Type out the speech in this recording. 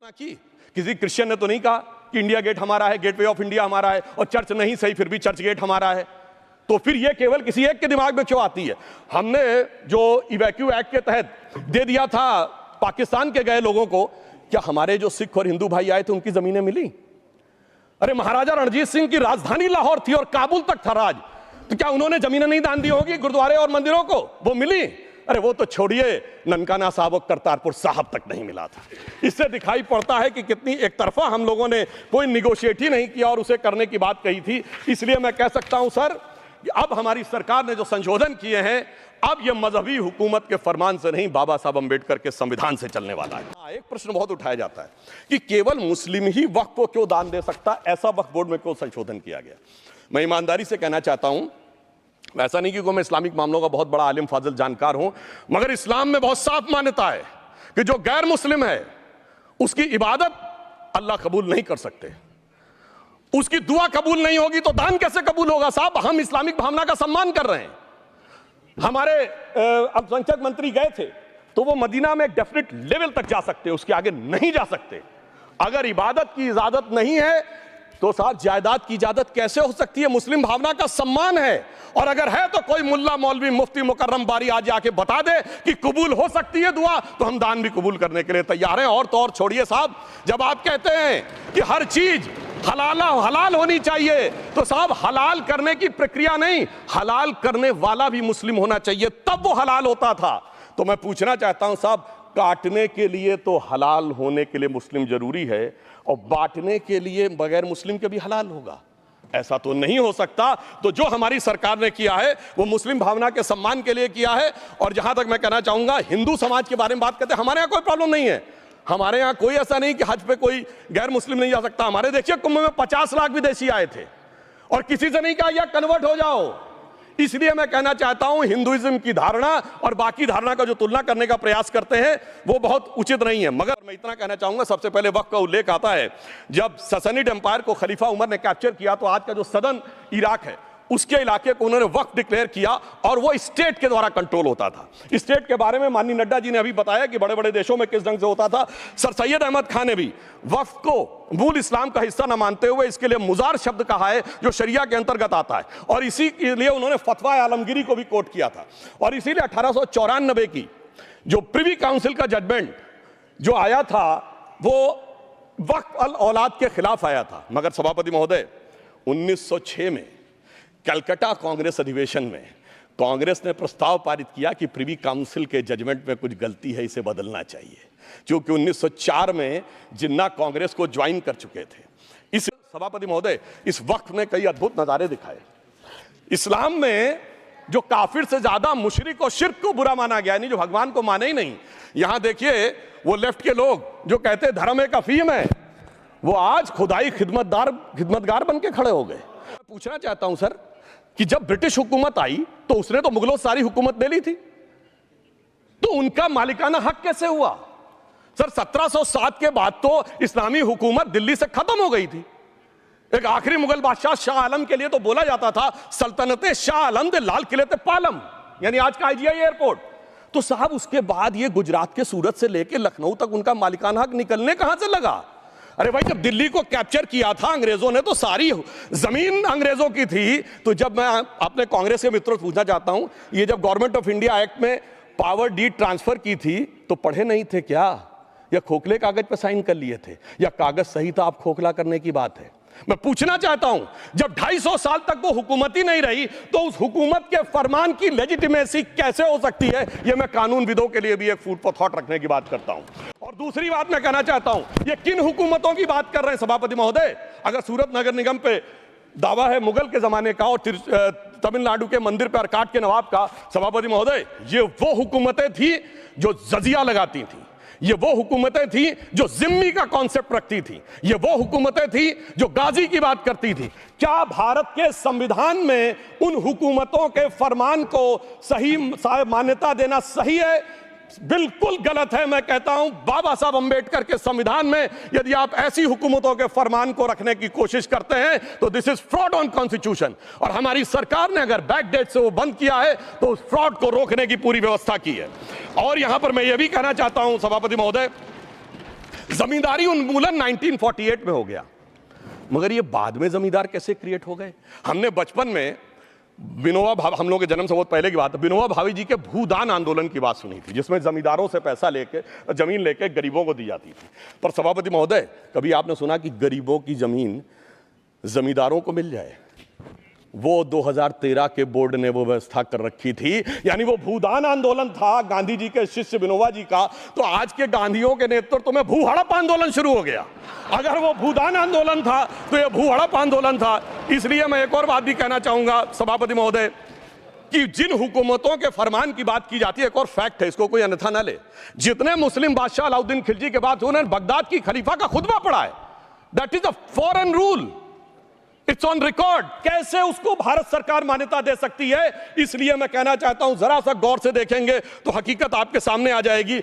ना की, किसी क्रिश्चियन ने तो नहीं कहा कि इंडिया गेट हमारा है, गेटवे ऑफ इंडिया हमारा है, और चर्च नहीं सही फिर भी चर्च गेट हमारा है। तो फिर ये केवल किसी एक के दिमाग में क्यों आती है? हमने जो इवैक्यू एक्ट के तहत दे दिया था पाकिस्तान के गए लोगों को, क्या हमारे जो सिख और हिंदू भाई आए थे उनकी जमीनें मिली? अरे महाराजा रणजीत सिंह की राजधानी लाहौर थी और काबुल तक था राज, तो क्या उन्होंने जमीनें नहीं दान दी होगी गुरुद्वारे और मंदिरों को? वो मिली। अरे वो तो छोड़िए, ननकाना साहब और करतारपुर साहब तक नहीं मिला था। इससे दिखाई पड़ता है कि कितनी एक तरफा हम लोगों ने कोई निगोशिएट ही नहीं किया और उसे करने की बात कही थी। इसलिए मैं कह सकता हूं सर कि अब हमारी सरकार ने जो संशोधन किए हैं, अब यह मजहबी हुकूमत के फरमान से नहीं, बाबा साहब अंबेडकर के संविधान से चलने वाला है। एक प्रश्न बहुत उठाया जाता है कि केवल मुस्लिम ही वक्फ को क्यों दान दे सकता, ऐसा वक्फ बोर्ड में क्यों संशोधन किया गया? मैं ईमानदारी से कहना चाहता हूं, ऐसा नहीं कि मैं इस्लामिक मामलों का बहुत बड़ा आलिम फाजिल जानकार हूं, मगर इस्लाम में बहुत साफ मान्यता है कि जो गैर मुस्लिम है उसकी इबादत अल्लाह कबूल नहीं कर सकते, उसकी दुआ कबूल नहीं होगी तो दान कैसे कबूल होगा? साहब, हम इस्लामिक भावना का सम्मान कर रहे हैं। हमारे अल्पसंख्यक मंत्री गए थे तो वो मदीना में एक डेफिनेट लेवल तक जा सकते, उसके आगे नहीं जा सकते। अगर इबादत की इजाजत नहीं है तो साहब जायदाद की इजाजत कैसे हो सकती है? मुस्लिम भावना का सम्मान है, और अगर है तो कोई मुल्ला मौलवी मुफ्ती मुकर्रम बारी आज आके बता दे कि कबूल हो सकती है दुआ, तो हम दान भी कबूल करने के लिए तैयार हैं। और तो और छोड़िए साहब, जब आप कहते हैं कि हर चीज हलाल होनी चाहिए, तो साहब हलाल करने की प्रक्रिया नहीं, हलाल करने वाला भी मुस्लिम होना चाहिए, तब वो हलाल होता था। तो मैं पूछना चाहता हूं साहब, काटने के लिए तो हलाल होने के लिए मुस्लिम जरूरी है, और बांटने के लिए बगैर मुस्लिम के भी हलाल होगा? ऐसा तो नहीं हो सकता। तो जो हमारी सरकार ने किया है वो मुस्लिम भावना के सम्मान के लिए किया है। और जहां तक मैं कहना चाहूंगा, हिंदू समाज के बारे में बात करते हैं, हमारे यहां कोई प्रॉब्लम नहीं है। हमारे यहां कोई ऐसा नहीं कि हज पे कोई गैर मुस्लिम नहीं जा सकता। हमारे देखिए कुंभ में 50 लाख विदेशी आए थे और किसी से नहीं कहा या कन्वर्ट हो जाओ। इसलिए मैं कहना चाहता हूं, हिंदुइज्म की धारणा और बाकी धारणा का जो तुलना करने का प्रयास करते हैं वो बहुत उचित नहीं है। मगर मैं इतना कहना चाहूंगा, सबसे पहले वक्त का उल्लेख आता है जब ससनिड एम्पायर को खलीफा उमर ने कैप्चर किया, तो आज का जो सदर्न इराक है उसके इलाके को उन्होंने वक्फ डिक्लेयर किया, और वो स्टेट के द्वारा कंट्रोल होता था। स्टेट के बारे में माननीय नड्डा जी ने अभी बताया कि बड़े बड़े देशों में किस ढंग से होता था। सर सैयद अहमद खान ने भी वक्फ को मूल इस्लाम का हिस्सा न मानते हुए इसके लिए मुजार शब्द कहा है, जो शरिया के अंतर्गत आता है, और इसी के लिए उन्होंने फतवा आलमगीरी को भी कोट किया था। और इसीलिए 1894 की जो प्रिवी काउंसिल का जजमेंट जो आया था वो वक्फ अल औलाद के खिलाफ आया था। मगर सभापति महोदय, 1906 में कलकत्ता कांग्रेस अधिवेशन में कांग्रेस ने प्रस्ताव पारित किया कि प्रिवी काउंसिल के जजमेंट में कुछ गलती है, इसे बदलना चाहिए, क्योंकि 1904 में जिन्ना कांग्रेस को ज्वाइन कर चुके थे। इस सभापति महोदय, इस वक्त ने कई अद्भुत नजारे दिखाए। इस्लाम में जो काफिर से ज्यादा मुशरिक और शिर्क को बुरा माना गया, नहीं जो भगवान को माने ही नहीं। यहां देखिए वो लेफ्ट के लोग जो कहते धर्म एक अफीम है, वो आज खुदाई खिदमतगार बन के खड़े हो गए। मैं पूछना चाहता हूं सर कि जब ब्रिटिश हुकूमत आई तो उसने तो मुगलों सारी हुकूमत ले ली थी, तो उनका मालिकाना हक कैसे हुआ? सर 1707 के बाद तो इस्लामी हुकूमत दिल्ली से खत्म हो गई थी। एक आखिरी मुगल बादशाह शाह आलम के लिए तो बोला जाता था सल्तनते शाह आलम दे लाल किले ते पालम, यानी आज का आईजीआई एयरपोर्ट। तो साहब उसके बाद ये गुजरात के सूरत से लेकर लखनऊ तक उनका मालिकाना हक निकलने कहां से लगा? अरे भाई, जब दिल्ली को कैप्चर किया था अंग्रेजों ने तो सारी जमीन अंग्रेजों की थी। तो जब मैं अपने कांग्रेस के मित्रों से पूछना चाहता हूं, ये जब गवर्नमेंट ऑफ इंडिया एक्ट में पावर डीड ट्रांसफर की थी तो पढ़े नहीं थे क्या, या खोखले कागज पर साइन कर लिए थे, या कागज सही था आप खोखला करने की बात है? मैं पूछना चाहता हूं, जब 250 साल तक वो हुकूमत ही नहीं रही तो उस हुकूमत के फरमान की लेजिटिमेसी कैसे हो सकती है? ये मैं कानूनविदों के लिए भी एक फूड फॉर थॉट रखने की बात करता हूं। और दूसरी बात मैं कहना चाहता हूं, ये किन हुकूमतों की बात कर रहे हैं सभापति महोदय? अगर सूरत नगर निगम पे दावा है मुगल के जमाने का और तमिलनाडु के मंदिर पर अरकाट के नवाब का, सभापति महोदय ये वो हुकूमतें थी जो जजिया लगाती थी, ये वो हुकूमतें थी जो जिम्मी का कॉन्सेप्ट रखती थी, ये वो हुकूमतें थी जो गाजी की बात करती थी। क्या भारत के संविधान में उन हुकूमतों के फरमान को सही मान्यता देना सही है? बिल्कुल गलत है। मैं कहता हूं बाबा साहब अंबेडकर के संविधान में यदि आप ऐसी हुकूमतों के फरमान को रखने की कोशिश करते हैं तो this is fraud on constitution, और हमारी सरकार ने अगर बैकडेट से वो बंद किया है तो उस फ्रॉड को रोकने की पूरी व्यवस्था की है। और यहां पर मैं ये भी कहना चाहता हूं सभापति महोदय, जमींदारी उन्मूलन 1948 में हो गया, मगर ये बाद में जमींदार कैसे क्रिएट हो गए? हमने बचपन में विनोबा भावे, हम लोगों के जन्म से बहुत पहले की बात है, विनोबा भावे जी के भूदान आंदोलन की बात सुनी थी, जिसमें जमींदारों से पैसा लेके, जमीन लेके गरीबों को दी जाती थी। पर सभापति महोदय, कभी आपने सुना कि गरीबों की जमीन जमींदारों को मिल जाए? वो 2013 के बोर्ड ने वो व्यवस्था कर रखी थी। यानी वो भूदान आंदोलन था गांधी जी के शिष्य विनोबा जी का, तो आज के गांधियों के नेतृत्व में भू हड़प आंदोलन शुरू हो गया। अगर वो भूदान आंदोलन था तो ये भू हड़प आंदोलन था। इसलिए मैं एक और बात भी कहना चाहूंगा सभापति महोदय, कि जिन हुकूमतों के फरमान की बात की जाती है, एक और फैक्ट है, इसको कोई अन्यथा ना ले, जितने मुस्लिम बादशाह अलाउद्दीन खिलजी के बाद उन्होंने बगदाद की खलीफा का खुतबा पढ़ा है, that is a foreign rule, it's on record. कैसे उसको भारत सरकार मान्यता दे सकती है? इसलिए मैं कहना चाहता हूं, जरा सा गौर से देखेंगे तो हकीकत आपके सामने आ जाएगी।